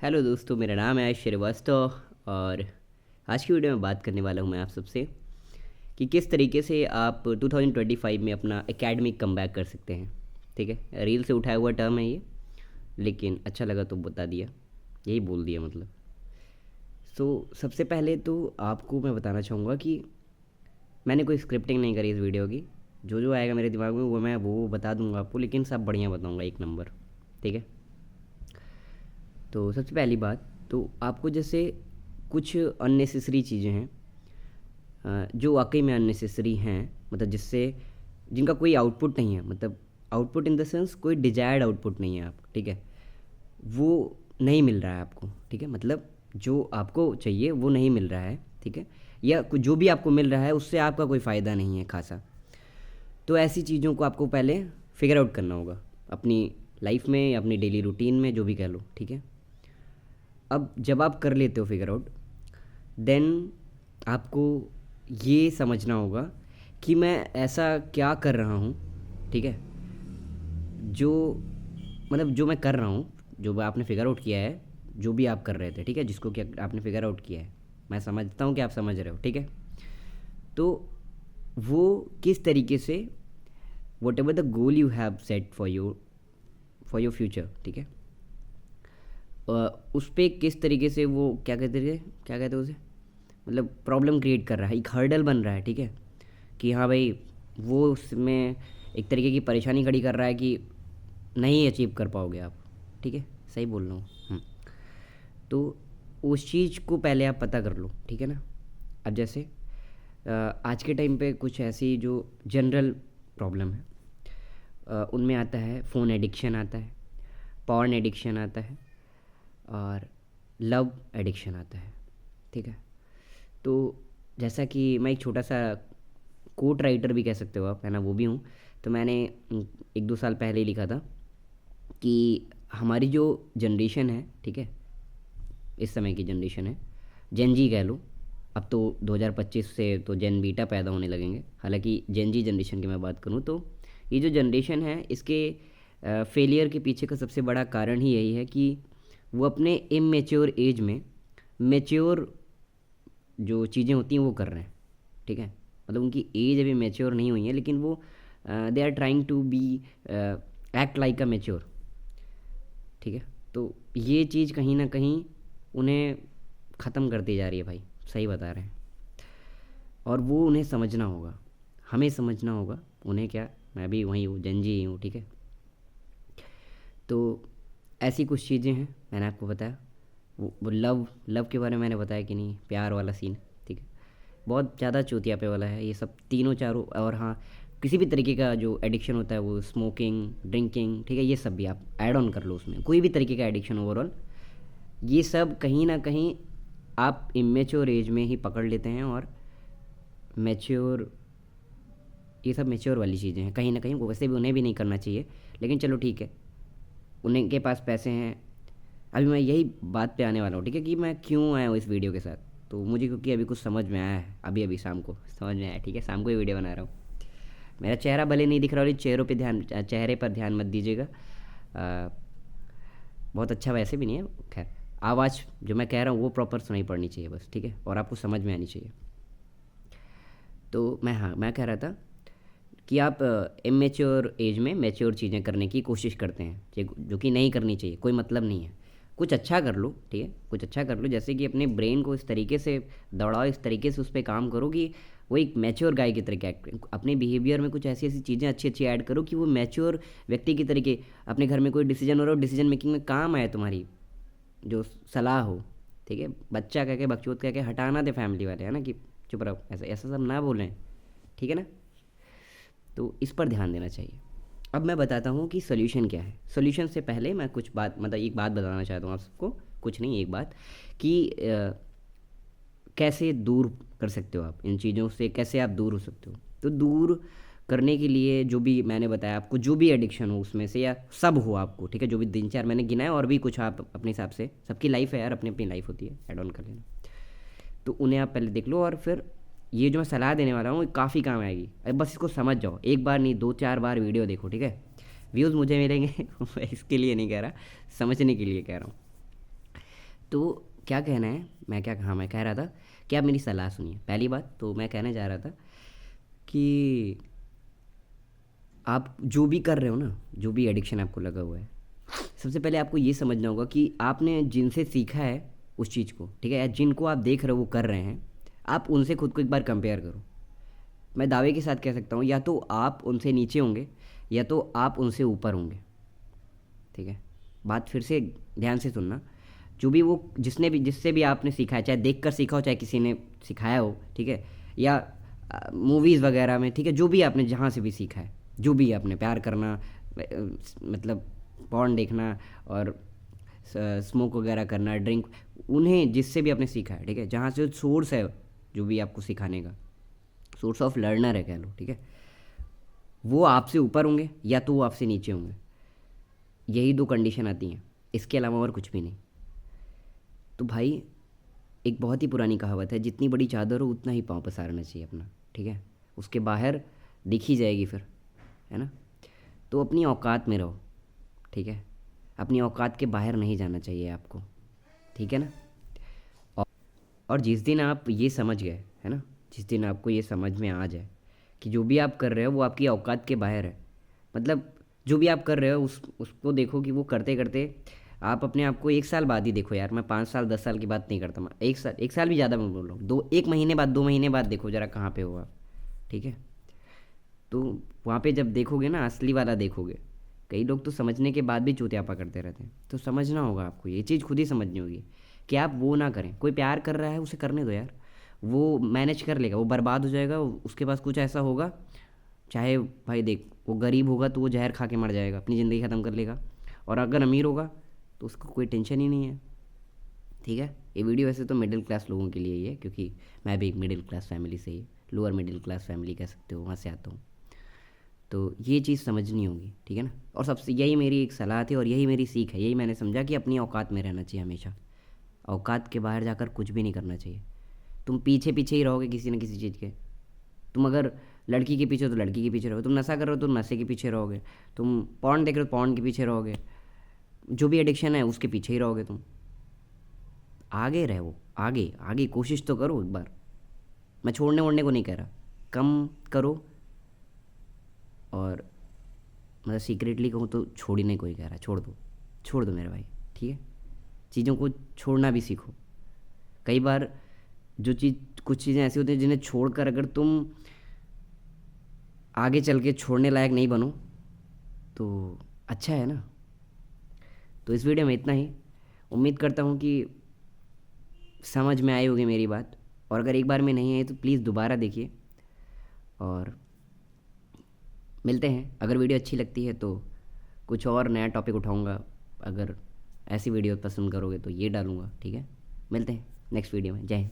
Hello दोस्तों, मेरा नाम है आयुष श्रीवास्तव और आज की वीडियो में बात करने वाला हूं मैं आप सबसे कि किस तरीके से आप 2025 में अपना एकेडमिक कमबैक कर सकते हैं। ठीक है, रील से उठाया हुआ टर्म है ये, लेकिन अच्छा लगा तो बता दिया, यही बोल दिया मतलब। सबसे पहले तो आपको मैं बताना चाहूँगा कि मैंने कोई स्क्रिप्टिंग नहीं करी इस वीडियो की। जो जो आएगा मेरे दिमाग में वो बता दूंगा आपको, लेकिन सब बढ़िया बताऊँगा, एक नंबर। ठीक है। तो सबसे पहली बात तो आपको जैसे कुछ अननेसेसरी चीज़ें हैं जो वाकई में अननेसेसरी हैं, मतलब जिससे जिनका कोई आउटपुट नहीं है, मतलब आउटपुट इन द सेंस कोई डिजायर्ड आउटपुट नहीं है आपको। ठीक है, वो नहीं मिल रहा है आपको। ठीक है, मतलब जो आपको चाहिए वो नहीं मिल रहा है। ठीक है, या जो भी आपको मिल रहा है उससे आपका कोई फ़ायदा नहीं है खासा। तो ऐसी चीज़ों को आपको पहले फिगर आउट करना होगा अपनी लाइफ में या अपनी डेली रूटीन में, जो भी कह लो। ठीक है, अब जब आप कर लेते हो फिगर आउट, देन आपको ये समझना होगा कि मैं ऐसा क्या कर रहा हूँ। ठीक है, जो मतलब जो मैं कर रहा हूँ, जो आपने फिगर आउट किया है, जो भी आप कर रहे थे, ठीक है, जिसको कि आपने फिगर आउट किया है, मैं समझता हूँ कि आप समझ रहे हो। ठीक है, तो वो किस तरीके से what ever the goal you have set for your future, ठीक है, उस पर किस तरीके से वो क्या कहते हैं उसे, मतलब प्रॉब्लम क्रिएट कर रहा है, एक हर्डल बन रहा है। ठीक है, कि हाँ भाई, वो उसमें एक तरीके की परेशानी खड़ी कर रहा है कि नहीं अचीव कर पाओगे आप। ठीक है, सही बोल रहा हूँ। तो उस चीज़ को पहले आप पता कर लो। ठीक है ना। अब जैसे आज के टाइम पे कुछ ऐसी जो जनरल प्रॉब्लम है, उनमें आता है फ़ोन एडिक्शन, आता है पॉर्न एडिक्शन, आता है और लव एडिक्शन आता है। ठीक है, तो जैसा कि मैं एक छोटा सा कोट राइटर भी कह सकते हो आप, है ना, वो भी हूँ। तो मैंने 1-2 साल पहले ही लिखा था कि हमारी जो जनरेशन है, ठीक है, इस समय की जनरेशन है, जेन जी कह लो। अब तो 2025 से तो जेन बीटा पैदा होने लगेंगे। हालांकि जेन जी जनरेशन की मैं बात करूँ तो ये जो जनरेशन है, इसके फेलियर के पीछे का सबसे बड़ा कारण ही यही है कि वो अपने इमेच्योर एज में मेच्योर जो चीज़ें होती हैं वो कर रहे हैं। ठीक है, मतलब उनकी एज अभी मेच्योर नहीं हुई है, लेकिन वो they are trying to be act like a mature. ठीक है, तो ये चीज़ कहीं ना कहीं उन्हें ख़त्म करती जा रही है भाई, सही बता रहे हैं। और वो उन्हें समझना होगा, हमें समझना होगा उन्हें। क्या, मैं भी वहीं हूँ, जंजी ही हूँ। ठीक है, तो ऐसी कुछ चीज़ें हैं, मैंने आपको बताया। वो लव लव के बारे में मैंने बताया कि नहीं, प्यार वाला सीन। ठीक है, बहुत ज़्यादा चूतियापे वाला है ये सब तीनों चारों। और हाँ, किसी भी तरीके का जो एडिक्शन होता है, वो स्मोकिंग, ड्रिंकिंग, ठीक है, ये सब भी आप ऐड ऑन कर लो उसमें। कोई भी तरीके का एडिक्शन ओवरऑल, ये सब कहीं ना कहीं आप इमेच्योर एज में ही पकड़ लेते हैं। और मैच्योर, ये सब मैच्योर वाली चीज़ें हैं कहीं ना कहीं। वो वैसे भी उन्हें भी नहीं करना चाहिए, लेकिन चलो ठीक है, उन्हें के पास पैसे हैं। अभी मैं यही बात पे आने वाला हूँ। ठीक है, कि मैं क्यों आया हूँ इस वीडियो के साथ। तो मुझे क्योंकि अभी कुछ समझ में आया है, अभी अभी शाम को समझ में आया। ठीक है, शाम को ये वीडियो बना रहा हूँ। मेरा चेहरा भले नहीं दिख रहा, और चेहरे पर ध्यान मत दीजिएगा। बहुत अच्छा वैसे भी नहीं है, खैर। आवाज़ जो मैं कह रहा हूँ वो प्रॉपर सुनाई पड़नी चाहिए बस। ठीक है, और आपको समझ में आनी चाहिए। तो मैं कह रहा था कि आप इमेच्योर एज में मैच्योर चीज़ें करने की कोशिश करते हैं, जो कि नहीं करनी चाहिए। कोई मतलब नहीं है, कुछ अच्छा कर लो। ठीक है, कुछ अच्छा कर लो, जैसे कि अपने ब्रेन को इस तरीके से दौड़ाओ, इस तरीके से उस पर काम करो कि वो एक मैच्योर गाय की तरीके एक्ट। अपने बिहेवियर में कुछ ऐसी ऐसी चीज़ें अच्छी अच्छी ऐड करो कि वो मैच्योर व्यक्ति की तरीके अपने घर में कोई डिसीजन हो रहा हो, डिसीजन मेकिंग में काम आए तुम्हारी जो सलाह हो। ठीक है, बच्चा कह के बकचोद कह के हटाना दे फैमिली वाले, है ना, कि चुप रहो, ऐसा ऐसा सब ना बोलें। ठीक है ना, तो इस पर ध्यान देना चाहिए। अब मैं बताता हूँ कि सोल्यूशन क्या है। सोल्यूशन से पहले मैं कुछ बात, मतलब एक बात बताना चाहता हूँ आप सबको, कुछ नहीं, एक बात, कि कैसे दूर कर सकते हो आप इन चीज़ों से, कैसे आप दूर हो सकते हो। तो दूर करने के लिए जो भी मैंने बताया आपको, जो भी एडिक्शन हो उसमें से, या सब हो आपको, ठीक है, जो भी 3-4 मैंने गिनाया, और भी कुछ आप अपने हिसाब से, सबकी लाइफ है यार, अपनी अपनी लाइफ होती है, ऐड ऑन कर लेना। तो उन्हें आप पहले देख लो, और फिर ये जो मैं सलाह देने वाला हूँ काफ़ी काम आएगी। अब बस इसको समझ जाओ, एक बार नहीं 2-4 बार वीडियो देखो। ठीक है, व्यूज़ मुझे मिलेंगे मैं इसके लिए नहीं कह रहा, समझने के लिए कह रहा हूँ। तो क्या कहना है, मैं कह रहा था कि आप मेरी सलाह सुनिए। पहली बात तो मैं कहने जा रहा था कि आप जो भी कर रहे हो ना, जो भी एडिक्शन आपको लगा हुआ है, सबसे पहले आपको ये समझना होगा कि आपने जिनसे सीखा है उस चीज़ को, ठीक है, या जिनको आप देख रहे हो वो कर रहे हैं, आप उनसे खुद को एक बार कंपेयर करो। मैं दावे के साथ कह सकता हूँ, या तो आप उनसे नीचे होंगे या तो आप उनसे ऊपर होंगे, ठीक है। बात फिर से ध्यान से सुनना। जो भी वो जिससे भी आपने सीखा है, चाहे देख कर सीखा हो चाहे किसी ने सिखाया हो, ठीक है, या मूवीज़ वगैरह में, ठीक है, जो भी आपने जहाँ से भी सीखा है, जो भी आपने प्यार करना, मतलब पॉर्न देखना और स्मोक वगैरह करना, ड्रिंक, उन्हें जिससे भी आपने सीखा है, ठीक है, जहाँ से सोर्स है जो भी आपको सिखाने का, सोर्स ऑफ लर्नर है कह लो, ठीक है, वो आपसे ऊपर होंगे या तो वो आपसे नीचे होंगे। यही दो कंडीशन आती हैं, इसके अलावा और कुछ भी नहीं। तो भाई एक बहुत ही पुरानी कहावत है, जितनी बड़ी चादर हो उतना ही पाँव पसारना चाहिए अपना, ठीक है, उसके बाहर दिख ही जाएगी फिर, है ना। तो अपनी औकात में रहो, ठीक है, अपनी औकात के बाहर नहीं जाना चाहिए आपको, ठीक है ना। और और जिस दिन आप ये समझ गए, है ना, जिस दिन आपको ये समझ में आ जाए कि जो भी आप कर रहे हो वो आपकी औकात के बाहर है, मतलब जो भी आप कर रहे हो उसको देखो कि वो करते करते आप अपने आप को 1 साल बाद ही देखो यार, मैं 5 साल 10 साल की बात नहीं करता, मैं 1 साल, 1 साल भी ज़्यादा मैं बोल रहा हूँ, 1 महीने बाद 2 महीने बाद देखो ज़रा कहाँ पे हो आप, ठीक है। तो वहाँ पे जब देखोगे ना, असली वाला देखोगे। कई लोग तो समझने के बाद भी चूतियापा करते रहते हैं, तो समझना होगा आपको, ये चीज़ खुद ही समझनी होगी कि आप वो ना करें। कोई प्यार कर रहा है उसे करने दो यार, वो मैनेज कर लेगा, वो बर्बाद हो जाएगा, उसके पास कुछ ऐसा होगा, चाहे भाई देख, वो गरीब होगा तो वो जहर खा के मर जाएगा, अपनी ज़िंदगी ख़त्म कर लेगा, और अगर अमीर होगा तो उसको कोई टेंशन ही नहीं है, ठीक है। ये वीडियो वैसे तो मिडिल क्लास लोगों के लिए ही है, क्योंकि मैं भी एक मिडिल क्लास फैमिली से ही, लोअर मिडिल क्लास फैमिली कह सकते हो, वहाँ से आता हूँ। तो ये चीज़ समझनी होगी, ठीक है ना। और सबसे यही मेरी एक सलाह थी और यही मेरी सीख है, यही मैंने समझा कि अपनी औकात में रहना चाहिए हमेशा, औकात के बाहर जाकर कुछ भी नहीं करना चाहिए। तुम पीछे पीछे ही रहोगे किसी न किसी चीज़ के। तुम अगर लड़की के पीछे हो तो लड़की के पीछे रहोगे, तुम नशा कर रहे हो तो नशे के पीछे रहोगे, तुम पॉर्न देख रहे हो तो पॉर्न के पीछे रहोगे, जो भी एडिक्शन है उसके पीछे ही रहोगे तुम। आगे रहो, आगे आगे कोशिश तो करो एक बार। मैं छोड़ने वोड़ने को नहीं कह रहा, कम करो, और मतलब सीक्रेटली कहूँ तो छोड़ ही नहीं कोई कह रहा, छोड़ दो मेरे भाई, ठीक है। चीज़ों को छोड़ना भी सीखो। कई बार कुछ चीज़ें ऐसी होती हैं जिन्हें छोड़कर अगर तुम आगे चल के छोड़ने लायक नहीं बनो तो अच्छा है ना। तो इस वीडियो में इतना ही। उम्मीद करता हूँ कि समझ में आई होगी मेरी बात, और अगर एक बार में नहीं आई तो प्लीज़ दोबारा देखिए, और मिलते हैं। अगर वीडियो अच्छी लगती है तो कुछ और नया टॉपिक उठाऊँगा, अगर ऐसी वीडियो पसंद करोगे तो ये डालूँगा, ठीक है। मिलते हैं नेक्स्ट वीडियो में। जय हिंद।